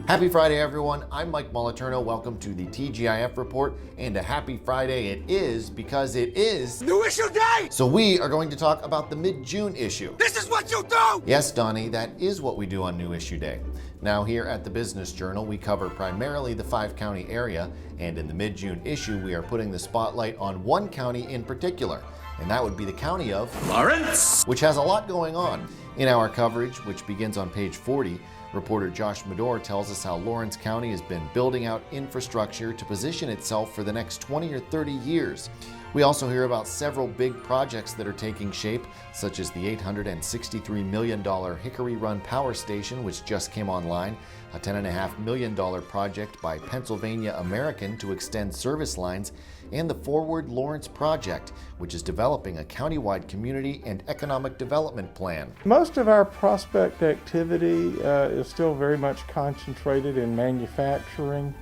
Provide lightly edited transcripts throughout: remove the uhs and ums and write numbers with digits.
Happy Friday, everyone. I'm Mike Moliterno. Welcome to the TGIF Report, and a happy Friday it is because it is New Issue Day! So we are going to talk about the mid-June issue. This is what you do! Yes, Donnie, that is what we do on New Issue Day. Now, here at the Business Journal, we cover primarily the 5-county area, and in the mid-June issue, we are putting the spotlight on one county in particular, and that would be the county of Lawrence, which has a lot going on. In our coverage, which begins on page 40, reporter Josh Medor tells us how Lawrence County has been building out infrastructure to position itself for the next 20 or 30 years. We also hear about several big projects that are taking shape, such as the $863 million Hickory Run Power Station, which just came online, a $10.5 million project by Pennsylvania American to extend service lines, and the Forward Lawrence Project, which is developing a countywide community and economic development plan. Most of our prospect activity is still very much concentrated in manufacturing,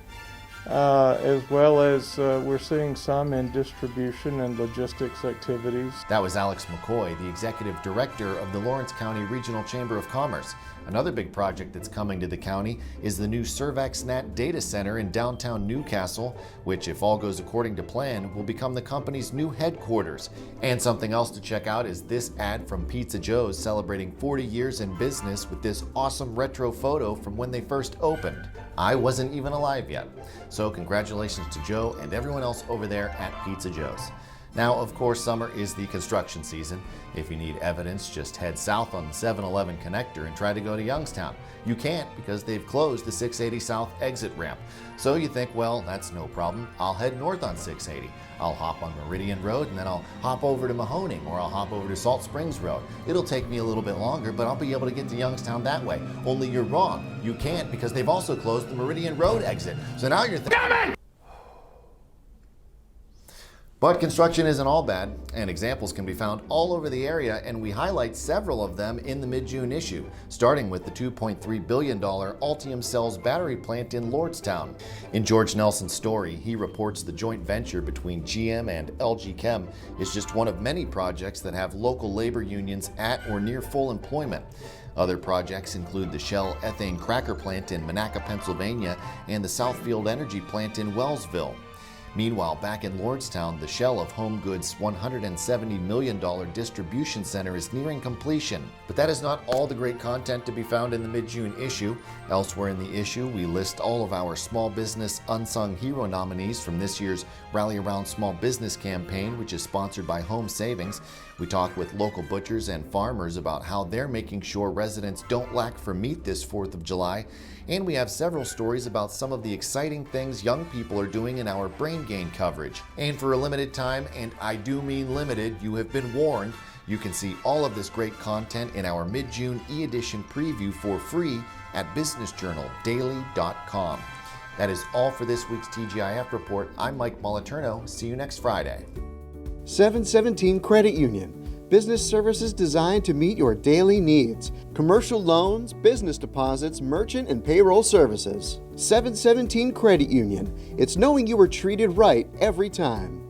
as well as we're seeing some in distribution and logistics activities. That was Alex McCoy, the executive director of the Lawrence County Regional Chamber of Commerce. Another big project that's coming to the county is the new ServaxNet data center in downtown Newcastle, which, if all goes according to plan, will become the company's new headquarters. And something else to check out is this ad from Pizza Joe's celebrating 40 years in business with this awesome retro photo from when they first opened. I wasn't even alive yet. So congratulations to Joe and everyone else over there at Pizza Joe's. Now, of course, summer is the construction season. If you need evidence, just head south on the 7-Eleven connector and try to go to Youngstown. You can't because they've closed the 680 South exit ramp. So you think, well, that's no problem. I'll head north on 680. I'll hop on Meridian Road and then I'll hop over to Mahoning, or I'll hop over to Salt Springs Road. It'll take me a little bit longer, but I'll be able to get to Youngstown that way. Only you're wrong. You can't because they've also closed the Meridian Road exit. So now you're thinking, but construction isn't all bad, and examples can be found all over the area, and we highlight several of them in the mid-June issue, starting with the $2.3 billion Altium Cells battery plant in Lordstown. In George Nelson's story, he reports the joint venture between GM and LG Chem is just one of many projects that have local labor unions at or near full employment. Other projects include the Shell ethane cracker plant in Monaca, Pennsylvania, and the Southfield Energy plant in Wellsville. Meanwhile, back in Lordstown, the Shell of Home Goods' $170 million distribution center is nearing completion. But that is not all the great content to be found in the mid-June issue. Elsewhere in the issue, we list all of our small business unsung hero nominees from this year's Rally Around Small Business campaign, which is sponsored by Home Savings. We talk with local butchers and farmers about how they're making sure residents don't lack for meat this 4th of July. And we have several stories about some of the exciting things young people are doing in our brain gain coverage. And for a limited time, and I do mean limited, you have been warned, you can see all of this great content in our mid-June e-edition preview for free at businessjournaldaily.com. That is all for this week's TGIF Report. I'm Mike Moliterno. See you next Friday. 717 Credit Union. Business services designed to meet your daily needs. Commercial loans, business deposits, merchant and payroll services. 717 Credit Union. It's knowing you were treated right every time.